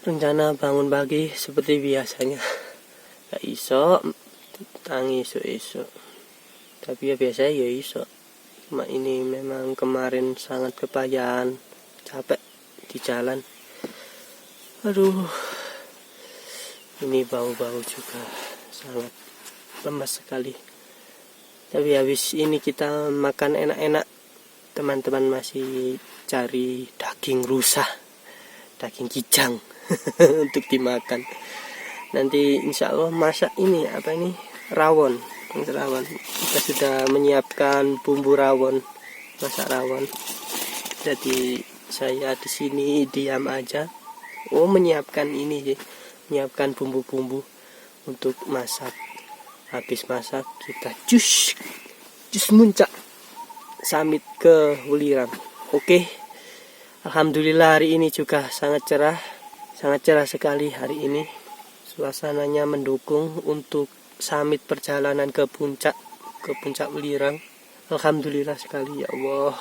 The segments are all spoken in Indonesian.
Rencana bangun pagi seperti biasanya. Gak iso tangi iso. Tapi ya biasa ya iso. Cuma ini memang kemarin sangat kepayahan, capek di jalan. Aduh. Ini bau-bau juga sangat lemas sekali. Tapi habis ini kita makan enak-enak. Teman-teman masih cari daging rusa, daging kijang untuk dimakan. Nanti insya Allah masak ini rawon. Kita sudah menyiapkan bumbu rawon, masak rawon. Jadi saya di sini diam aja. Menyiapkan menyiapkan bumbu-bumbu untuk masak. Habis masak kita jus muncak samit ke Welirang. Oke. Alhamdulillah hari ini juga sangat cerah sekali hari ini. Suasananya mendukung untuk samit perjalanan ke puncak Welirang. Alhamdulillah sekali ya Allah.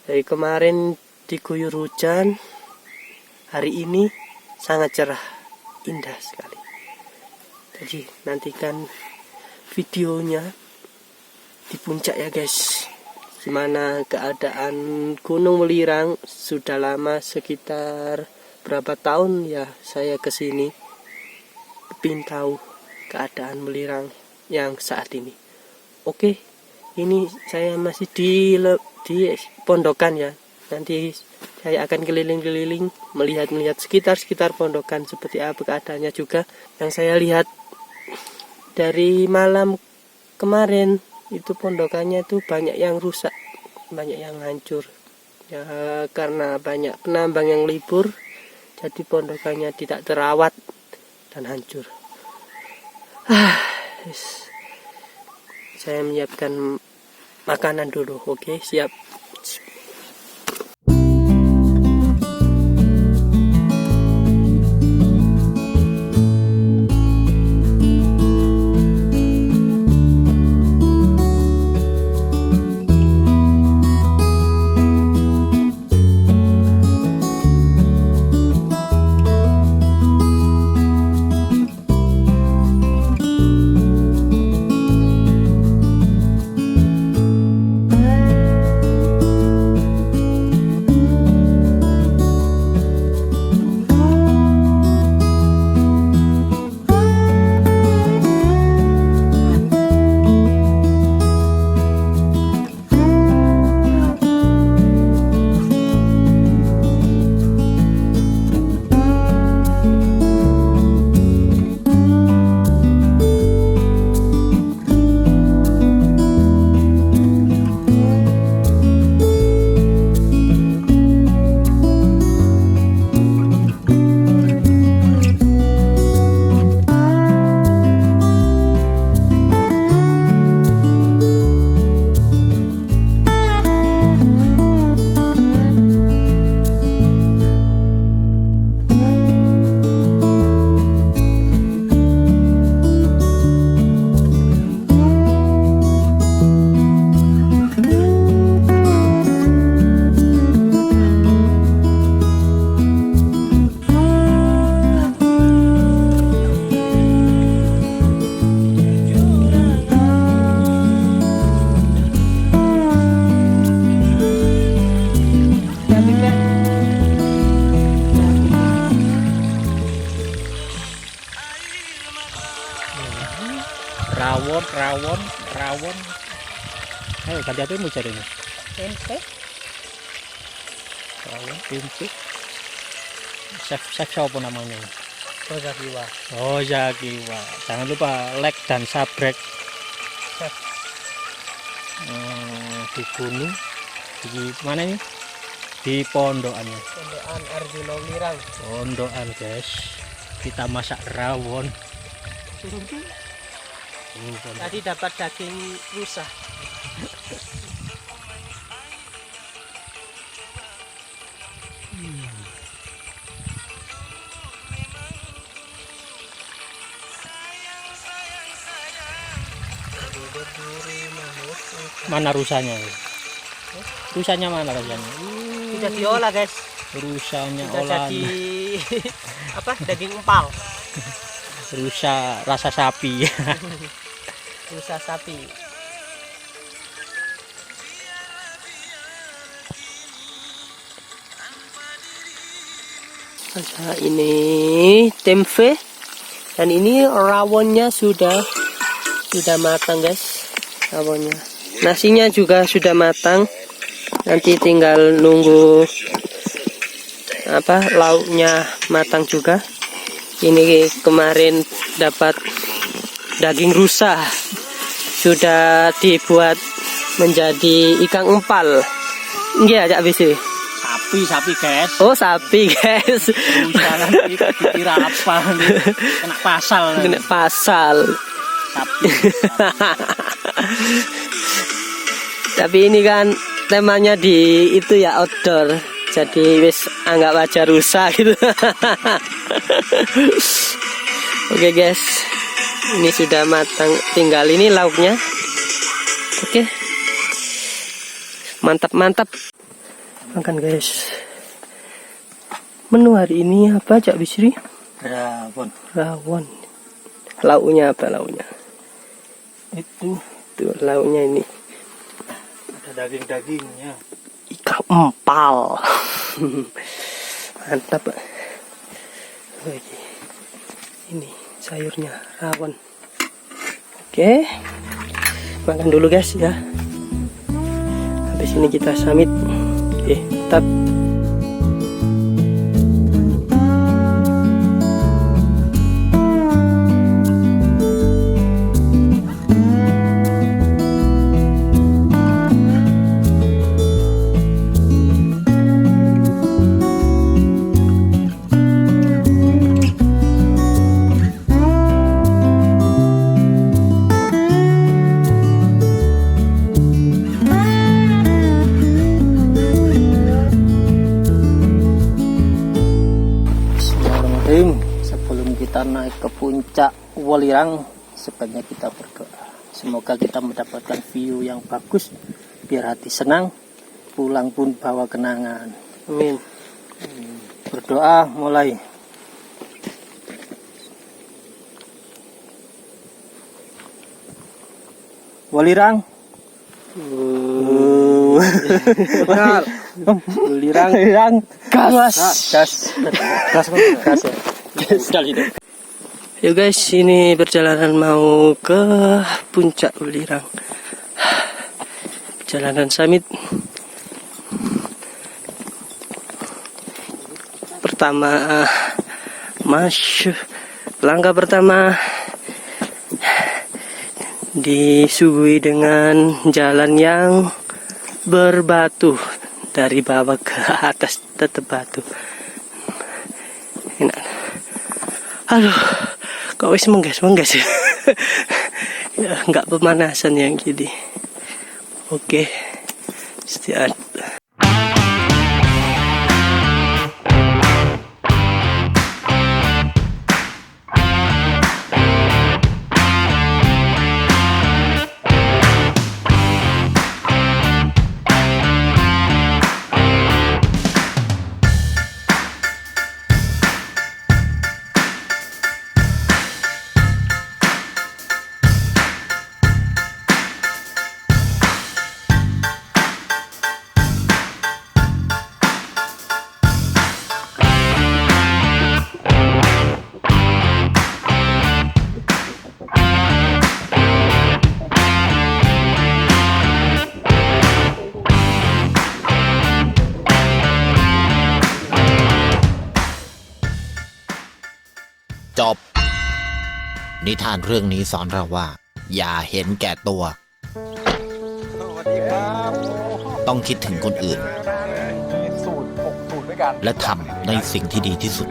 Dari kemarin diguyur hujan, hari ini sangat cerah, indah sekali. Jadi nantikan videonya di puncak ya guys. Gimana keadaan Gunung Welirang? Sudah lama, sekitar berapa tahun ya saya kesini. Pengen tahu keadaan Welirang yang saat ini. Oke, ini saya masih di pondokan ya. Nanti saya akan keliling-keliling melihat sekitar pondokan seperti apa keadaannya juga. Yang saya lihat dari malam kemarin itu pondokannya tuh banyak yang rusak, banyak yang hancur ya, karena banyak penambang yang libur, jadi pondokannya tidak terawat dan hancur. Saya menyiapkan makanan dulu. Oke, siap. Rawon. Ayo ganti apa mau cari ini? Tempe. Rawon, tempe. Chef siapa namanya? Zakiwa. Jangan lupa like dan subscribe. Chef. Di gunung. Di mana ini? Di pondokannya. Pondokan Arjuna Welirang. Pondokan guys. Kita masak rawon. Tadi dapat daging rusa. Mana rusanya? Rusanya mana rusanya? Tidak diolah guys. rusanya Sudah olahan jadi apa? Daging empal. rusa rasa sapi. Rusa sapi. Nah, ini tempe dan ini rawonnya sudah matang guys, rawonnya. Nasinya juga sudah matang. Nanti tinggal nunggu apa lauknya matang juga. Ini kemarin dapat daging rusa, sudah dibuat menjadi ikan empal. Iya, Cak Bisi. Sapi guys. Oh, sapi guys. Rusa nanti dikira apa nih? Kena pasal. Kena pasal. Sapi. Tapi ini kan temanya di itu ya outdoor. Jadi wis anggap aja rusa gitu. Oke guys. Ini sudah matang. Tinggal ini lauknya. Oke. Mantap. Makan guys. Menu hari ini apa Cak Bisri? Rawon. Lauknya apa lauknya? Itu Lauknya ini. ada daging-dagingnya. Ikan empal. Mantap. Oke. Ini sayurnya rawon. Oke. Makan dulu guys ya. Habis ini kita samit. Oke, tetap. Sebelum kita naik ke puncak Welirang, sebaiknya kita berdoa. Semoga kita mendapatkan view yang bagus, biar hati senang, pulang pun bawa kenangan. Amin. Berdoa mulai. Welirang. Welirang. Gas. Sekali itu. Yuk guys, ini perjalanan mau ke puncak Welirang. Perjalanan summit. Pertama, langkah pertama disuguhi dengan jalan yang berbatu, dari bawah ke atas tetap batu. Enak. Aduh, kok wis menggas ya. Ya, nggak pemanasan yang gini. Oke, istirahat.จบนิทานเรื่องนี้สอนเราว่าอย่าเห็นแก่ตัวต้องคิดถึงคนอื่นและทำในสิ่งที่ดีที่สุด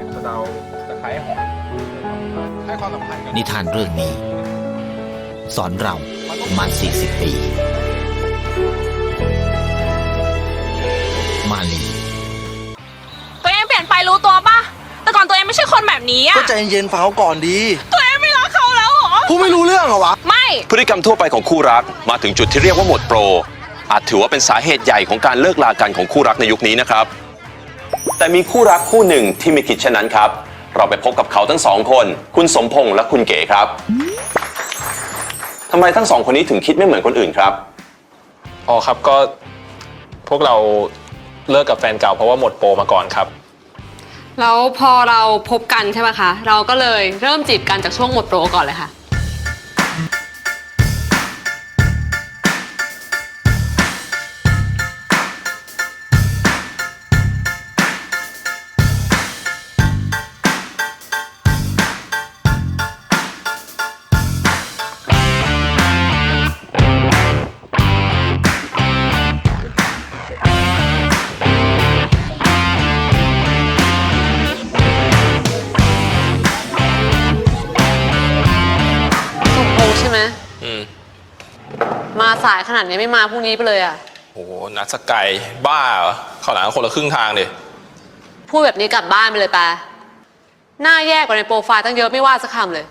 นิทานเรื่องนี้สอนเรามา40 ปีมาลี ตัวเองเปลี่ยนไปรู้ตัวปะแต่ก่อนตัวเองไม่ใช่คนแบบนี้อะ ก็ใจเย็นๆฟังเขาก่อนดี ตัวเองไม่รักเขาแล้วเหรอ พูดไม่รู้เรื่องเหรอวะ ไม่ พฤติกรรมทั่วไปของคู่รักมาถึงจุดที่เรียกว่าหมดโปรอาจถือว่าเป็นสาเหตุใหญ่ของการเลิกลากันของคู่รักในยุคนี้นะครับ แต่มีคู่รักคู่หนึ่งที่ไม่คิดเช่นนั้นครับ เราไปพบกับเขาทั้งสองคน คุณสมพงษ์และคุณเก๋ครับทำไมทั้งสองคนนี้ถึงคิดไม่เหมือนคนอื่นครับ อ๋อครับก็พวกเราเลิกกับแฟนเก่าเพราะว่าหมดโปรมาก่อนครับ แล้วพอเราพบกันใช่ไหมคะ เราก็เลยเริ่มจีบกันจากช่วงหมดโปรก่อนเลยค่ะ สมพงษ์ใช่ไหม มาสายขนาดนี้ไม่มาพรุ่งนี้ไปเลยอ่ะ โอ้โหนัดสกายบ้าเหรอข้าวหลามคนละครึ่งทางดิ พูดแบบนี้กลับบ้านไปเลยปะหน้าแย่กว่าในโปรไฟล์ตั้งเยอะไม่ว่าสักคำเลย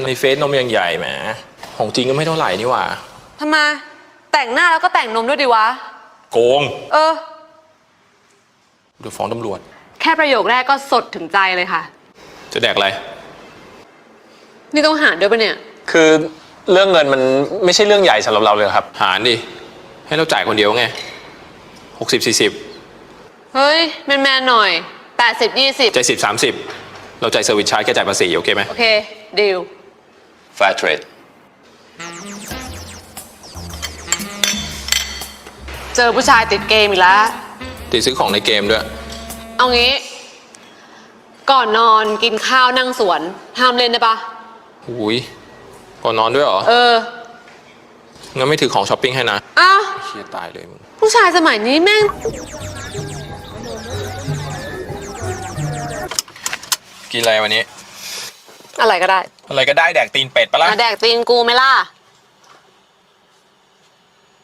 ในเฟซนมยังใหญ่แหมของจริงก็ไม่เท่าไหร่นี่หว่า ทำไม แต่งหน้าแล้วก็แต่งนมด้วยดีวะ โกง เออ เดี๋ยวฟ้องตำรวจ แค่ประโยคแรกก็สดถึงใจเลยค่ะ จะแดกอะไร นี่ต้องหารด้วยปะเนี่ย คือเรื่องเงินมันไม่ใช่เรื่องใหญ่สำหรับเราเลยครับ หารดิ ให้เราจ่ายคนเดียวไง60-40 เฮ้ยแมนๆหน่อย80-20ใจ10-30เราจ่ายเซอร์วิสชาร์จแค่จ่ายภาษีโอเคไหม โอเคดีล Fair Trade เจอผู้ชายติดเกมอีกแล้ว ติดซื้อของในเกมด้วย เอางี้ ก่อนนอนกินข้าวนั่งสวนห้ามเล่นได้ปะ อุ้ยก่อนนอนด้วยเหรอ เออ งั้นไม่ถือของช้อปปิ้งให้นะ อ้าว เชี่ยตายเลยมึง ผู้ชายสมัยนี้แม่ง กินอะไรวันนี้ อะไรก็ได้ อะไรก็ได้แดกตีนเป็ดปะล่ะ มาแดกตีนกูไหมล่ะ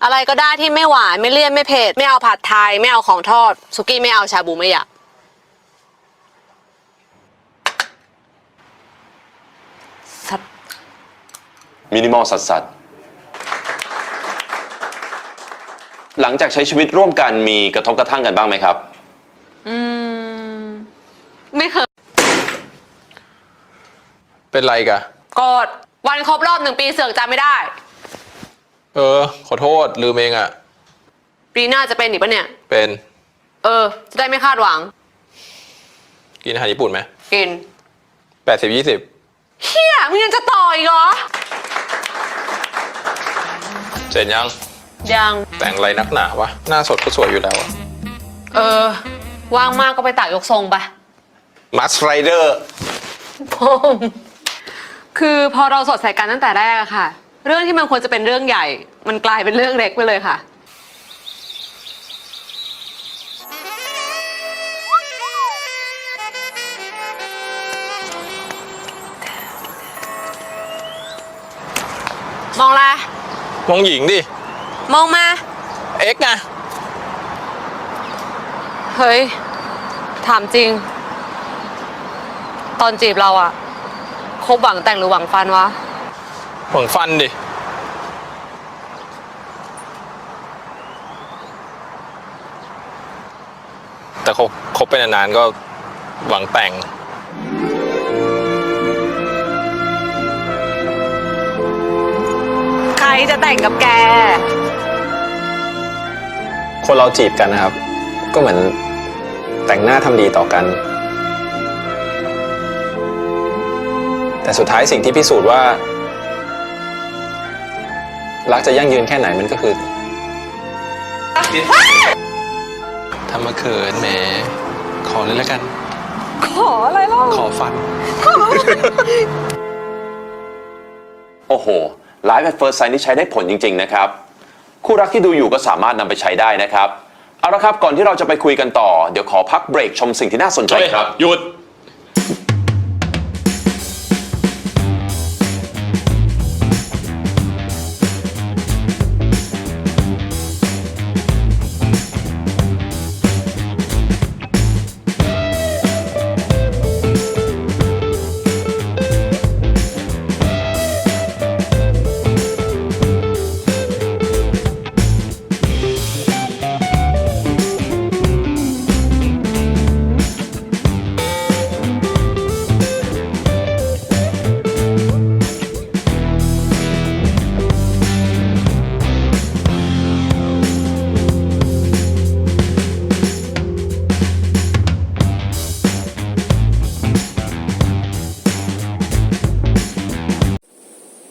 อะไรก็ได้ที่ไม่หวานไม่เลี่ยนไม่เผ็ดไม่เอาผัดไทยไม่เอาของทอดสุกี้ไม่เอาชาบูไม่อยากสัตว์ มินิมอลสัดหลังจากใช้ชีวิตร่วมกันมีกระทบกระทั่งกันบ้างไหมครับ ไม่เคย เป็นไรกะ กดวันครบรอบ1 ปีเสือกจำไม่ได้ ขอโทษลืมเองอ่ะ ปีหน้าจะเป็นอีกปะเนี่ย เป็น จะได้ไม่คาดหวัง กินอาหารญี่ปุ่นไหม กิน 80-20 เฮียมึงยังจะต่ออีกเหรอ เสร็จยัง ยัง แต่งอะไรนักหนาวะ หน้าสดก็สวยอยู่แล้วอะ ว่างมากก็ไปตากยกทรงไป มัสไรเดอร์ พงคือพอเราสดใส่กันตั้งแต่แรกอะค่ะ เรื่องที่มันควรจะเป็นเรื่องใหญ่ มันกลายเป็นเรื่องเล็กไปเลยค่ะ มองอะไร มองหญิงดิ มองมา เอ็กซ์ไง เฮ้ย ถามจริง ตอนจีบเราอะคบหวังแต่งหรือหวังฟันวะ หวังฟันดิ แต่คบไปนานๆก็หวังแต่ง ใครจะแต่งกับแก คนเราจีบกันนะครับ ก็เหมือนแต่งหน้าทำดีต่อกัน แต่สุดท้ายสิ่งที่พิสูจน์ว่ารักจะยั่งยืนแค่ไหนมันก็คือทำมาเขินแหมขอเลยแล้วกัน ขออะไรเล่า ขอฟัน โอ้โหไลฟ์แอดเฟิร์สไซน์นี่ใช้ได้ผลจริงๆนะครับ คู่รักที่ดูอยู่ก็สามารถนำไปใช้ได้นะครับ เอาละครับก่อนที่เราจะไปคุยกันต่อ เดี๋ยวขอพักเบรกชมสิ่งที่น่าสนใจครับ หยุด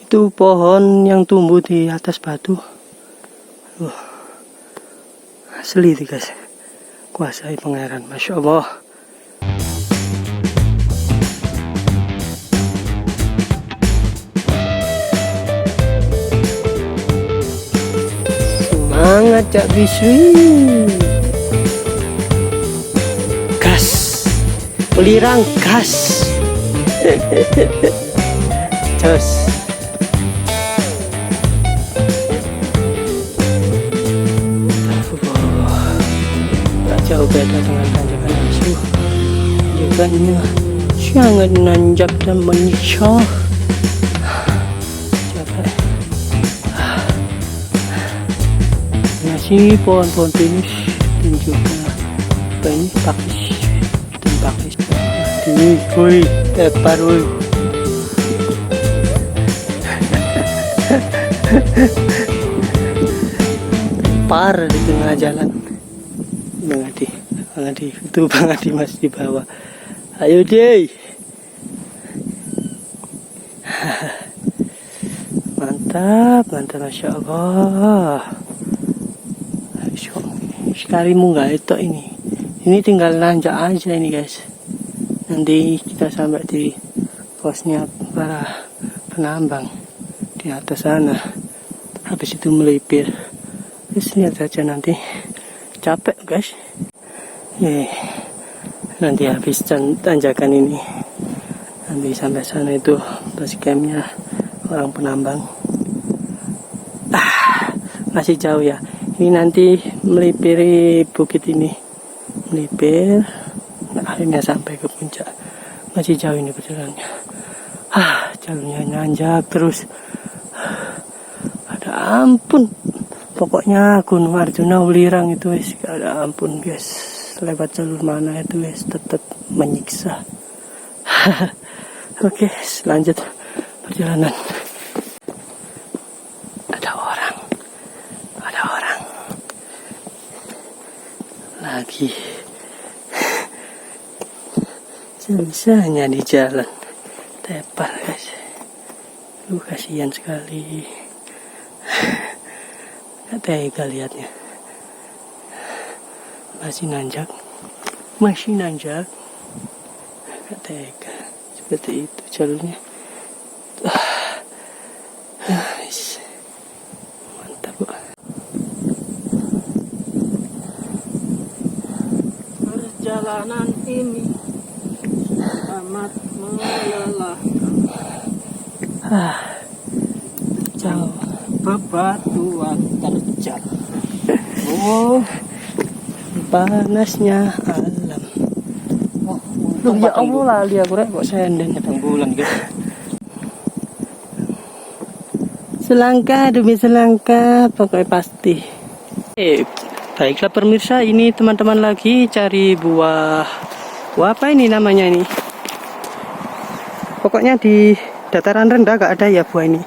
Itu pohon yang tumbuh di atas batu. Asli nih guys. Kuasai pangeran, Masya Allah. Semangat Cak Biswi. Gas. Pelirang gas. Jos. Jauh beda dengan tanjakan musuh. Tanjakannya sangat nanjak dan menyiksa. Masih pohon-pohon pinus dan juga apa ini pakis dan pakis. Woi, tepar woi. Par di tengah jalan. Bang Adi, itu Bang Adi masih di bawah. Ayo deh. Mantap, Masya Allah. Sekali munggah itu ini. Ini tinggal nanjak aja ini guys. Nanti kita sampai di posnya para penambang di atas sana. Habis itu melipir. Terus lihat saja nanti. Capek guys. Nanti habis tanjakan ini, nanti sampai sana itu base campnya orang penambang. Masih jauh ya. Ini nanti melipiri bukit ini, melipir. Nah, akhirnya sampai ke puncak. Masih jauh ini perjalanannya. Jalurnya nanjak terus. Ada ampun. Pokoknya Gunung Arjuna Welirang itu wis ada ampun guys. Lewat jalur mana itu wis tetap menyiksa. Oke, lanjut perjalanan. Ada orang lagi. Sebisanya di jalan tepar guys. Kasihan sekali. Gak tega lihatnya. Masih nanjak. Gak tega. Seperti itu jalurnya. Mantap bu. Perjalanan ini amat melelahkan. Jauh. Bebatuan terjal. Panasnya alam. Ya Allah lali aku rek kok senden bulan guys. Selangkah demi selangkah pokoknya pasti. Baiklah pemirsa, ini teman-teman lagi cari buah apa ini namanya ini? Pokoknya di dataran rendah gak ada ya buah ini.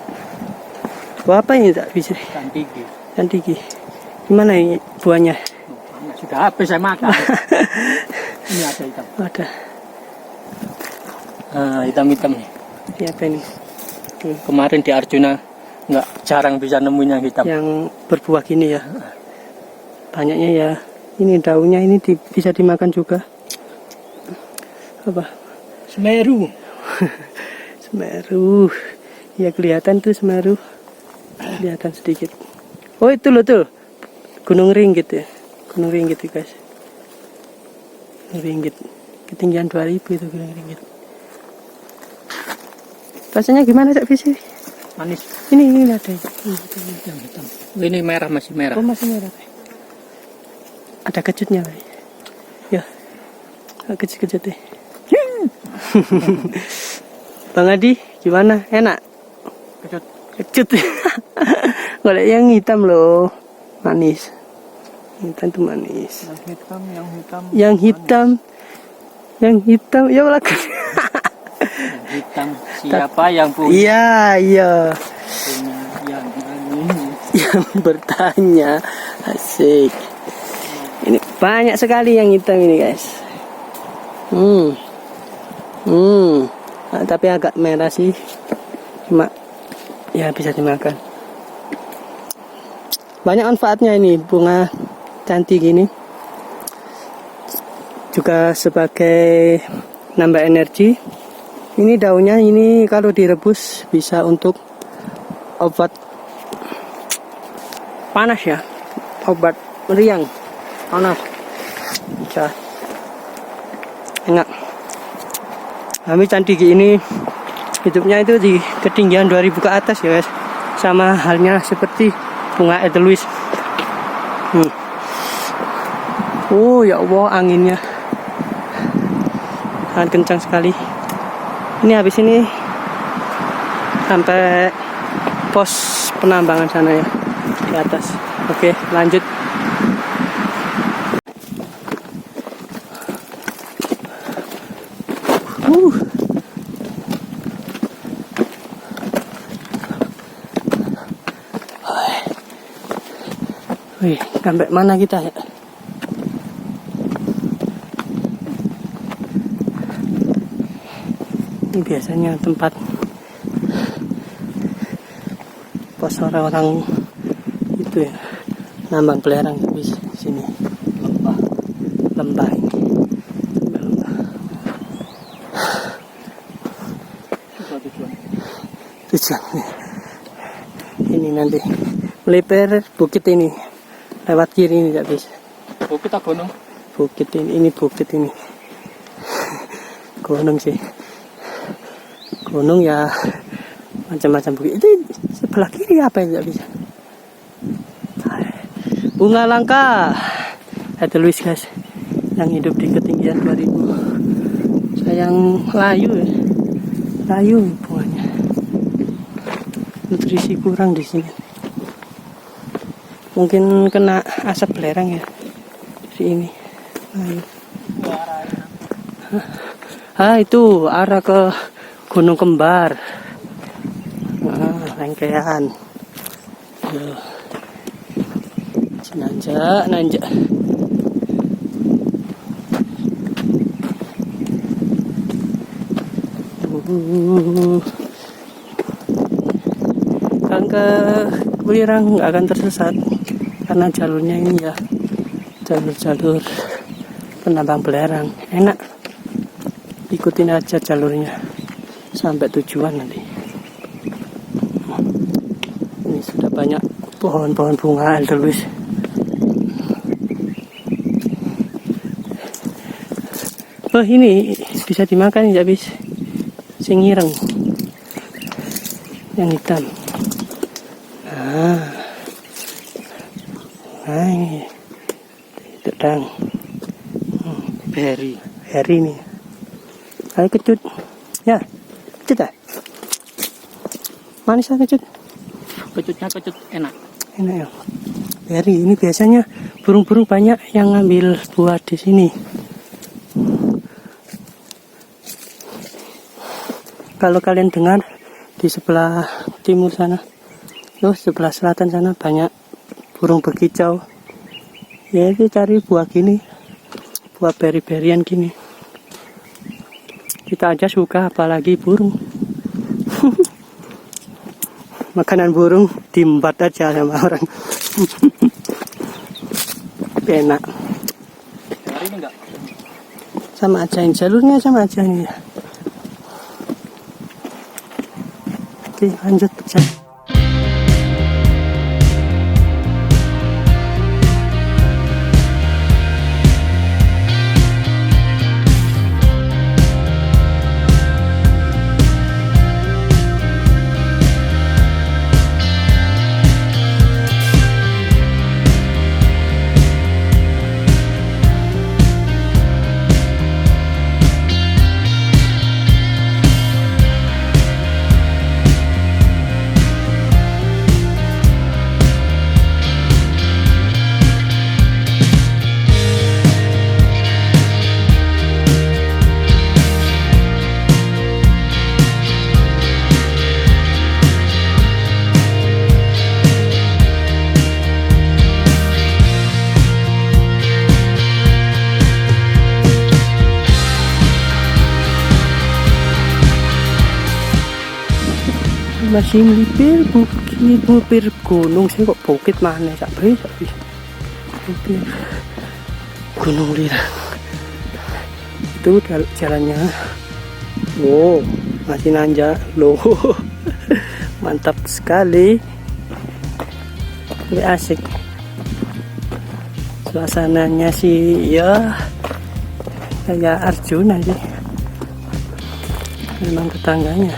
Buah apa ini tak bisa? Cantigi. Gimana ini buahnya? Sudah habis saya makan. Ini ada hitam. Ada. Hitam-hitam nih. Ini apa ini? Kemarin di Arjuna nggak jarang bisa nemuin yang hitam. Yang berbuah gini ya. Banyaknya ya. Ini daunnya ini bisa dimakan juga. Apa? Semeru. Semeru. Ya kelihatan tuh Semeru. Kelihatan sedikit. Oh itu loh tuh. Gunung Ringgit ya. Gunung Ringgit guys. Gunung Ringgit. Ketinggian 2000 itu Gunung Ringgit. Rasanya gimana Cak Bisi? Manis. Ini ada Hitam. Ini merah, masih merah. Oh masih merah. Ada kecutnya Pak. Ya. Kecut-kecut deh. Bang Adi gimana? Enak? Kecut. Golek yang hitam loh. Manis. Hitam tuh manis. Yang hitam. Ya lagi. Hitam. Siapa yang punya? Iya. Yang bertanya. Asik. Ini banyak sekali yang hitam ini guys. Tapi agak merah sih. Cuma ya bisa dimakan. Banyak manfaatnya ini bunga cantik gini. Juga sebagai nambah energi. Ini daunnya ini kalau direbus bisa untuk obat panas ya, obat meriang panas. Bisa enak. Kami cantik ini hidupnya itu di ketinggian 2000 ke atas ya guys. Sama halnya seperti bunga edelweiss. Oh ya Allah, anginnya sangat kencang sekali. Ini habis ini sampai pos penambangan sana ya, di atas. Oke, lanjut. Wih, sampai mana kita ya? Ini biasanya tempat pos orang-orang itu ya, nambang belerang di sini. Lembah ini. Tujuan. Ini nanti melebar bukit ini. Lewat kiri ini tidak bisa. Bukit atau gunung? Bukit ini bukit ini. Gunung sih. Gunung ya macam-macam bukit. Itu sebelah kiri apa yang tidak bisa? Bunga langka. Edelweiss guys. Yang hidup di ketinggian 2000. Sayang layu ya. Layu bunganya. Nutrisi kurang di sini. Mungkin kena asap belerang ya dari ini. Itu arah ke Gunung Kembar. Rangkaian. Nanjak. Kan ke Welirang nggak akan tersesat karena jalurnya ini ya jalur penambang belerang, enak, ikutin aja jalurnya sampai tujuan nanti. Ini sudah banyak pohon-pohon bunga edelweiss. Oh ini bisa dimakan ya bis, sing ireng yang hitam. Ini sedang berry nih. Ayo kecut ya, kecut ya, manis lah kecut. Kecutnya kecut enak ya. Berry ini biasanya burung-burung banyak yang ngambil buah di sini. Kalau kalian dengar di sebelah timur sana, sebelah selatan sana banyak burung berkicau. Ya itu cari buah gini, buah beri-berian gini. Kita aja suka, apalagi burung. Makanan burung diembat aja sama orang. Enak. hari ini enggak? Sama aja, jalurnya sama aja nih. Oke, lanjut berjalan. masih melipir bukit, melipir gunung sih kok bukit mana sampai melipir Gunung Lirang. Itu jalannya. Wow, masih nanjak loh. Mantap sekali. Lebih asik. Suasananya sih ya kayak Arjuna sih. Memang tetangganya.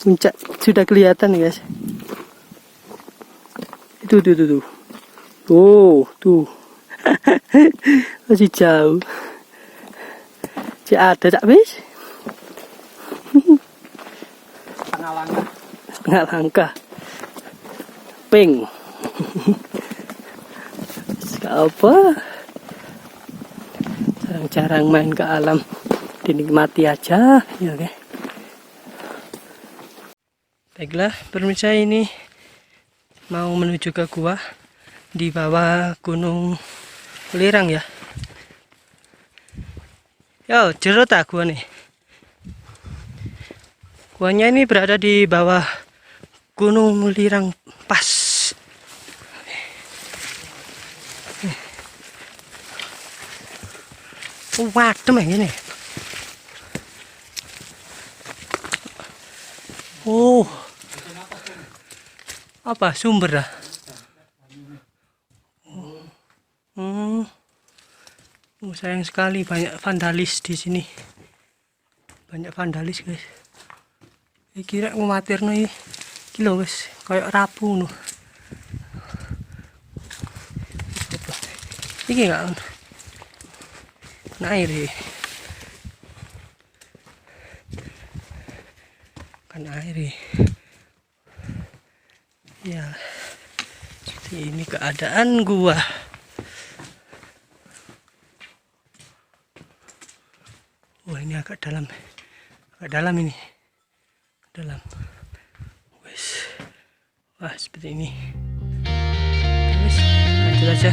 Puncak sudah kelihatan guys. Itu. Oh, tuh. Masih jauh. Ada tak bis? Setengah langkah. Ping. Apa? Jarang-jarang main ke alam. Dinikmati aja, ya guys. Baiklah, pemirsa, ini mau menuju ke gua di bawah Gunung Lirang ya. Yo, jero tak gua nih. Guanya ini berada di bawah Gunung Lirang pas. Wadem ini. Oh. Apa sumber dah? Sayang sekali banyak vandalis di sini. Banyak vandalis guys. Kira ngumatir nih kilo guys, kayak rapuh nuh. Iki enggak air ya. Kan air ya. Ya, seperti ini keadaan gua. Wah, ini agak dalam ini, dalam. Wes, wah seperti ini. Terus lanjut aja.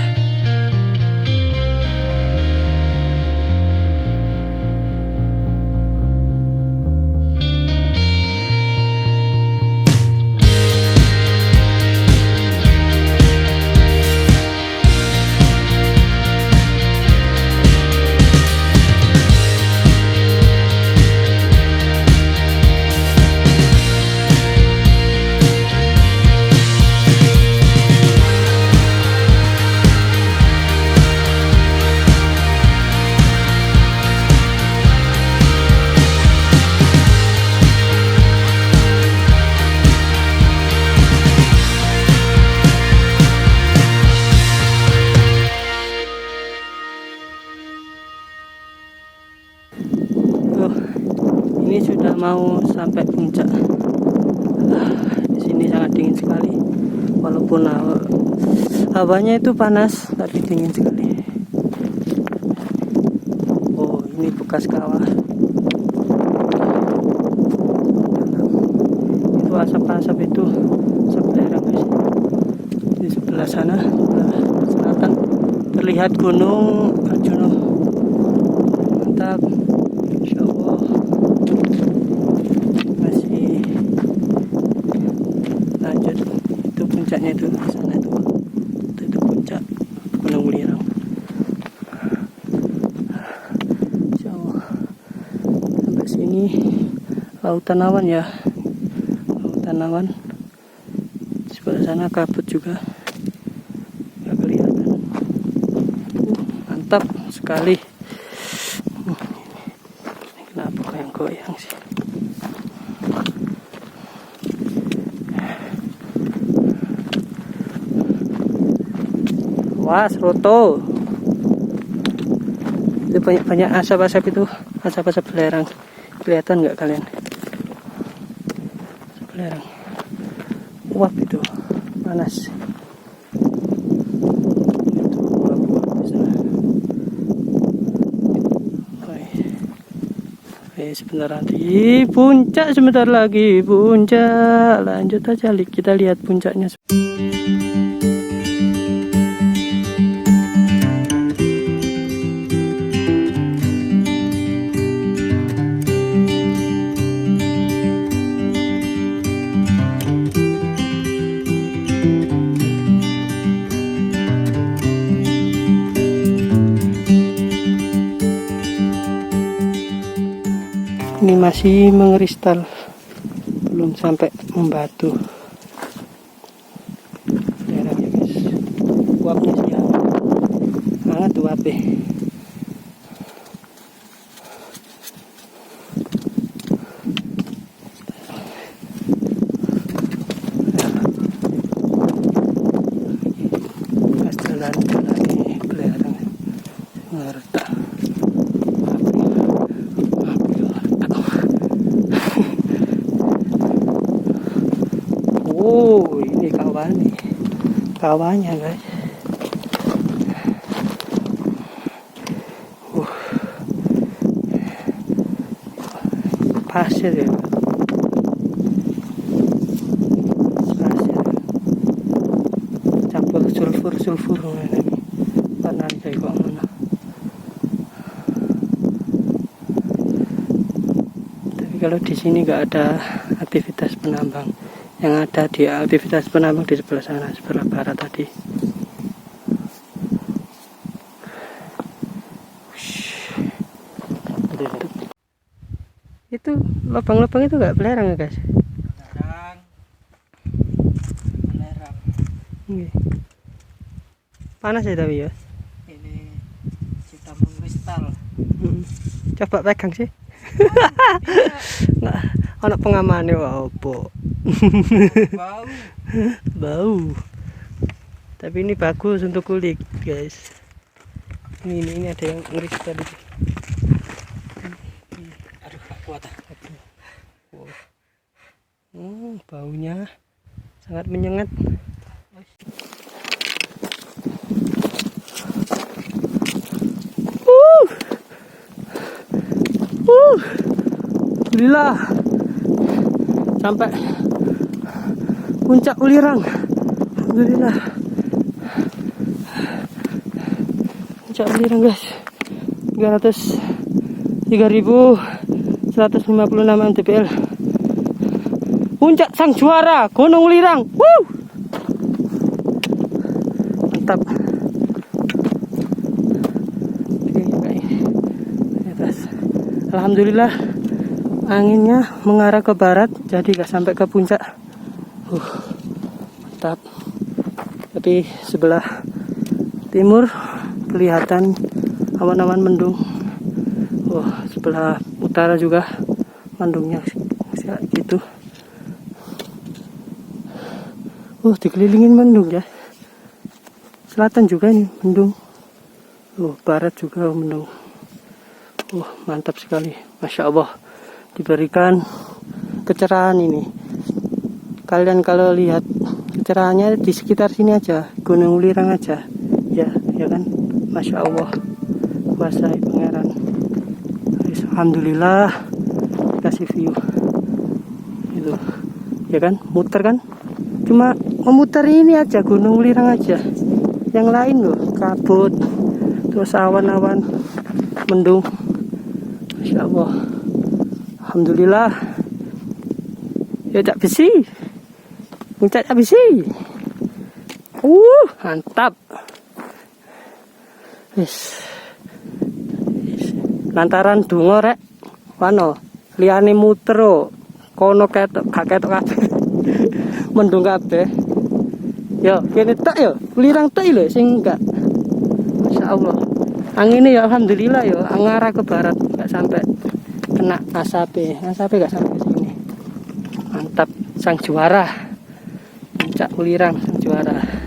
Ini sudah mau sampai puncak. Di sini sangat dingin sekali. Walaupun hawanya itu panas, tapi dingin sekali. Oh, ini bekas kawah. Itu asap-asap itu, asap lereng guys. Di sebelah sana, sebelah selatan terlihat Gunung Arjuna. Mantap. Insyaallah. Masih lanjut. Itu puncaknya itu sana itu puncak Gunung Lirang. Insyaallah sampai sini lautan awan ya, lautan kelihatan awan. Sebelah sana kabut juga nggak kelihatan. Mantap sekali. Kenapa goyang-goyang sih? Wah, Roto. Itu banyak asap-asap itu, asap-asap belerang. Kelihatan nggak kalian? Asap belerang. Wah, itu panas. Itu uap-uap di sana. Sebentar nanti puncak, sebentar lagi puncak. Lanjut aja, kita lihat puncaknya. Ini masih mengeristal, belum sampai membatu. Lihat ya guys, uapnya sih hangat uapnya. Jalan ini belerang, ngerta. Oh, ini kawannya guys. Pasir ya. Pasir. Campur sulfur ini. Warna kayak kok mana. Tapi kalau di sini nggak ada aktivitas penambang. Yang ada di aktivitas penambang di sebelah sana, sebelah barat tadi. Itu lubang-lubang itu nggak belerang ya guys? Belerang. Panas ya tapi ya. Ini kita mengkristal. Coba pegang sih. Nggak, anak pengamannya apa? Bau. Tapi ini bagus untuk kulit guys. Ini ada yang ngeri tadi. Aduh, gak kuat. Baunya sangat menyengat. Alhamdulillah sampai puncak Ulirang. Alhamdulillah. Puncak Ulirang guys. 3.156 mdpl. Puncak sang juara Gunung Ulirang. Woo! Mantap. Oke, baik. Atas. Alhamdulillah anginnya mengarah ke barat, jadi gak sampai ke puncak. Mantap. Tapi sebelah timur kelihatan awan-awan mendung. Sebelah utara juga mendungnya gitu. Dikelilingin mendung ya. Selatan juga nih mendung. Barat juga mendung. Mantap sekali. Masya Allah. Diberikan kecerahan ini. Kalian kalau lihat kecerahannya di sekitar sini aja, Gunung Ulirang aja, ya kan, Masya Allah, kuasa pangeran. Alhamdulillah kasih view itu, ya kan, muter kan, cuma memutar ini aja Gunung Ulirang aja, yang lain loh kabut, terus awan-awan mendung, Masya Allah. Alhamdulillah. Ya tak besi. Puncak tak besi. Mantap. Lantaran donga rek. Wano, liyane muter kono ketok gak ketok kabeh. Mendung kabeh. Yo, kene tak yo, ulirang tak lho sing enggak. Masyaallah. Anginnya ya alhamdulillah yo ngarah ke barat, enggak sampai kena asap. Asap enggak sampai sini. Mantap, sang juara. Puncak Ulirang sang juara.